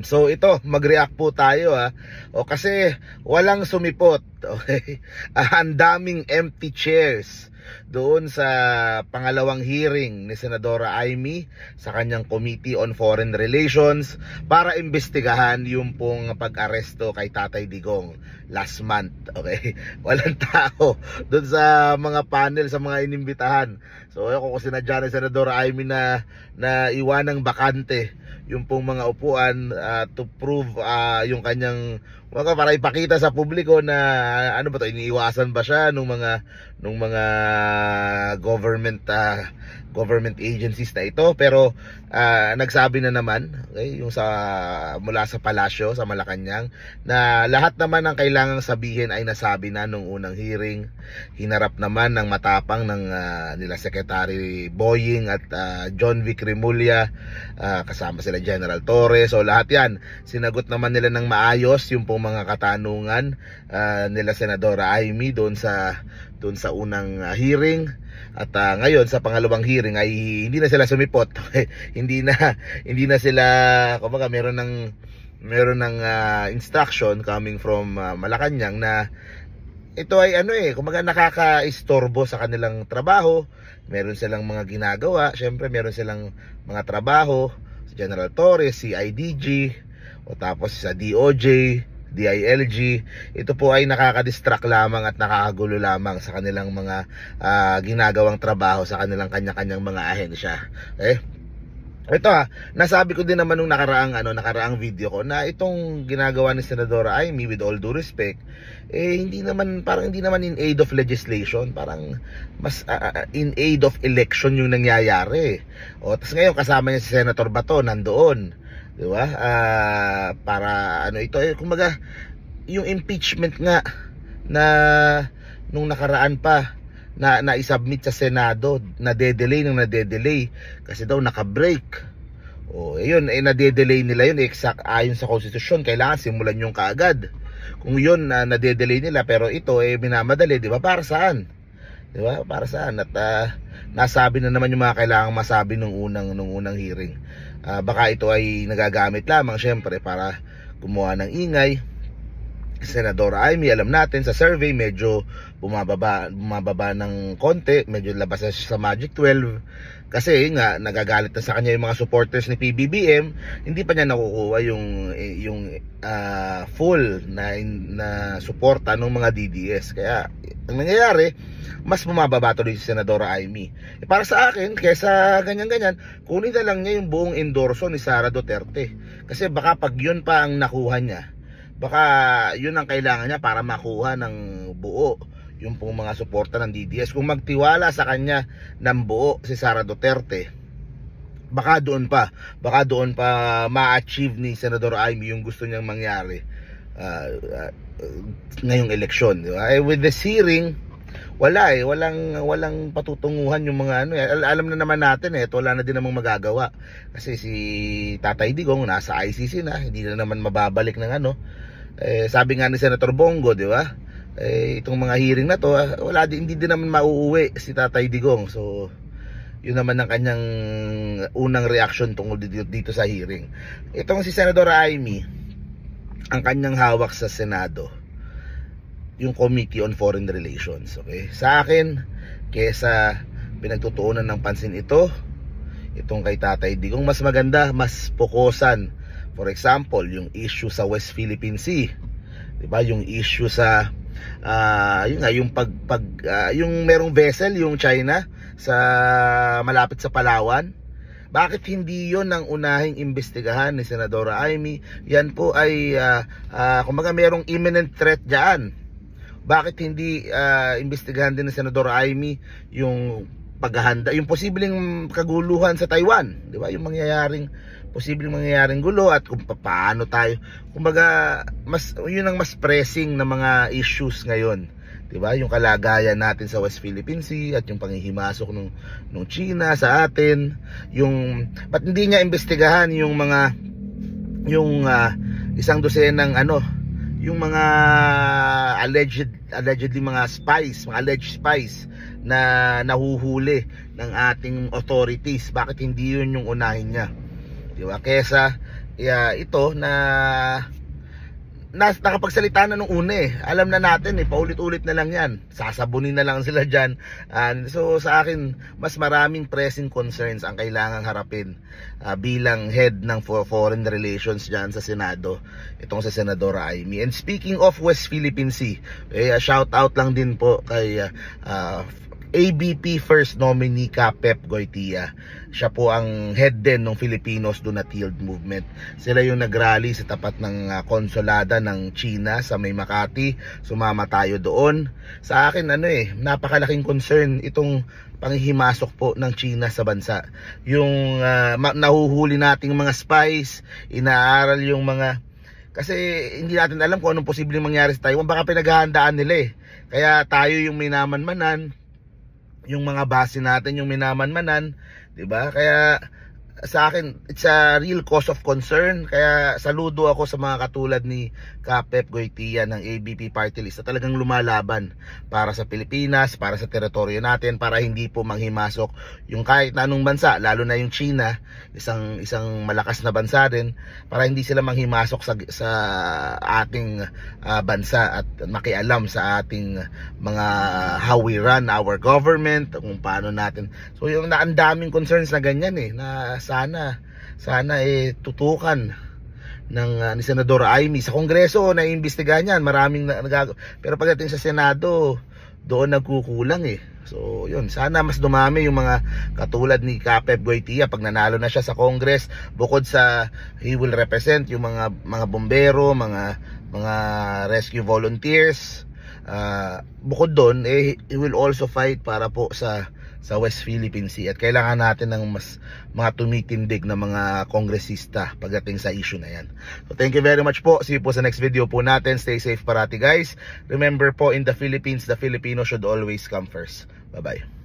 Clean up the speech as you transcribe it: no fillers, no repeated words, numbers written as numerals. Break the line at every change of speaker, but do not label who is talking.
So ito, mag-react po tayo O kasi walang sumipot, okay? Ang daming empty chairs doon sa pangalawang hearing ni Senadora Amy sa kanyang Committee on Foreign Relations para imbestigahan yung pong pag-aresto kay Tatay Digong last month, okay? Walang tao doon sa mga panel, sa mga inimbitahan. So ako kung sinadya ni Senadora Amy na iwanang bakante yung pong mga upuan to prove yung kanyang para ipakita sa publiko na ano ba to, iniiwasan ba siya nung mga government agencies na ito. Pero nagsabi na naman, okay, yung mula sa palasyo sa Malacanang, na lahat naman ng kailangang sabihin ay nasabi na nung unang hearing. Hinarap naman ng matapang ng nila Secretary Boying at John Vic Remulla, kasama sila General Torres. So lahat yan sinagot naman nila ng maayos yung pong mga katanungan nila Senadora Amy doon sa unang hearing. At ngayon sa pangalawang hearing ay hindi na sila sumipot. hindi na sila, kumbaga meron ng instruction coming from Malacanang na ito ay kumbaga nakaka-istorbo sa kanilang trabaho. Meron silang mga ginagawa, syempre meron silang mga trabaho si General Torres, si IDG, o tapos sa DOJ, DILG. Ito po ay nakaka-distract lamang at nakakagulo lamang sa kanilang mga ginagawang trabaho sa kanilang kanya-kanyang mga ahensya. Ito nasabi ko din naman nung nakaraang video ko na itong ginagawa ni Senadora Amy, with all due respect, hindi naman in aid of legislation, parang mas in aid of election yung nangyayari. Tapos ngayon kasama niya si Senator Bato nandoon, di ba? Para ito, kumbaga yung impeachment nga na nung nakaraan pa na isubmit sa Senado, nade-delay kasi daw naka-break. Ayun, nade-delay nila yun, exact ayon sa konstitusyon, kailangan simulan yung kaagad. Kung yun nade-delay nila, pero ito minamadali, di ba? Para saan? Di ba? Para saan? At nasabi na naman yung mga kailangang masabi nung unang hearing. Baka ito ay nagagamit lamang syempre para gumawa ng ingay. Senadora Amy, alam natin sa survey medyo bumababa ng konti, medyo labas na siya sa Magic 12 kasi nga nagagalit na sa kanya yung mga supporters ni PBBM. Hindi pa niya nakukuha yung full na suporta ng mga DDS. Kaya ang nangyayari, mas bumababa tuloy si Senadora Amy. Para sa akin, kesa ganyan-ganyan, kunin na lang niya yung buong endorso ni Sara Duterte. Kasi baka pag yun pa ang nakuha niya, baka yun ang kailangan niya para makuha ng buo yung pong mga suporta ng DDS. Kung magtiwala sa kanya ng buo si Sara Duterte, baka doon pa ma-achieve ni Senador Amy yung gusto niyang mangyari ngayong eleksyon, di ba? With the hearing, walang patutunguhan yung mga alam na naman natin wala na din namang magagawa kasi si Tatay Digong nasa ICC na, hindi na naman mababalik ng sabi nga ni Senator Bongo, di ba? Itong mga hearing na to, hindi din naman mauuwi si Tatay Digong. So yun naman ang kanyang unang reaction tungkol dito sa hearing. Itong si Senador Amy, ang kanyang hawak sa Senado yung Committee on Foreign Relations, okay? Sa akin, kesa pinagtutuunan ng pansin itong kay Tatay Digong, mas maganda, mas pokosan. For example, yung issue sa West Philippine Sea, 'di ba? Yung issue sa yung merong vessel yung China sa malapit sa Palawan. Bakit hindi 'yon ang unahing imbestigahan ni Senadora Amy? Yan po ay kumbaga merong imminent threat diyan. Bakit hindi imbestigahan din ni Senadora Amy yung paghahanda, yung posibleng kaguluhan sa Taiwan, 'di ba? Yung posibleng mangyayaring gulo at kung paano tayo, kumbaga yun ang mas pressing na mga issues ngayon, 'di ba? Yung kalagayan natin sa West Philippine Sea at yung panghihimasok nung China sa atin, ba't hindi niya imbestigahan yung isang dosenang yung mga allegedly mga alleged spies na nahuhuli ng ating authorities. Bakit hindi yun yung unahin niya, di ba? Kesa ito na nakapagsalita na nung una eh. Alam na natin eh, paulit-ulit na lang yan. Sasabunin na lang sila dyan. So sa akin, mas maraming pressing concerns ang kailangang harapin bilang head ng foreign relations dyan sa Senado. Itong sa Senadora Amy. And speaking of West Philippine Sea, shout out lang din po kay ABP First Nominee Pep Goytia. Siya po ang head din ng Filipinos Do Not Yield Movement. Sila yung nagrally sa tapat ng konsulada ng China sa May Makati. Sumama tayo doon. Sa akin napakalaking concern itong panghihimasok po ng China sa bansa. Yung nahuhuli nating mga spies, inaaral yung mga, kasi hindi natin alam kung anong posibleng mangyari sa Taiwan. Baka pinaghahandaan nila eh. Kaya tayo yung minamanmanan, yung mga base natin yung minamanmanan, 'di ba? Kaya sa akin, it's a real cause of concern. Kaya saludo ako sa mga katulad ni Pep Goytia ng ABP Party List na talagang lumalaban para sa Pilipinas, para sa teritoryo natin, para hindi po manghimasok yung kahit na anong bansa, lalo na yung China, isang malakas na bansa din, para hindi sila manghimasok sa ating bansa at makialam sa ating mga how we run our government, kung paano natin. So yung ang daming concerns na ganyan na sana tutukan ng ni Senador Amy sa Kongreso na iimbestigahan yan. Maraming pero pagdating sa Senado, doon nagkukulang So yun, sana mas dumami yung mga katulad ni Pep Goytia pag nanalo na siya sa Congress. Bukod sa he will represent yung mga bombero, mga rescue volunteers, bukod doon he will also fight para po sa West Philippine Sea, at kailangan natin ng mas mga tumitindig na mga kongresista pagdating sa issue na yan. So thank you very much po. See you po sa next video po natin. Stay safe parati guys. Remember po, in the Philippines, the Filipino should always come first. Bye bye.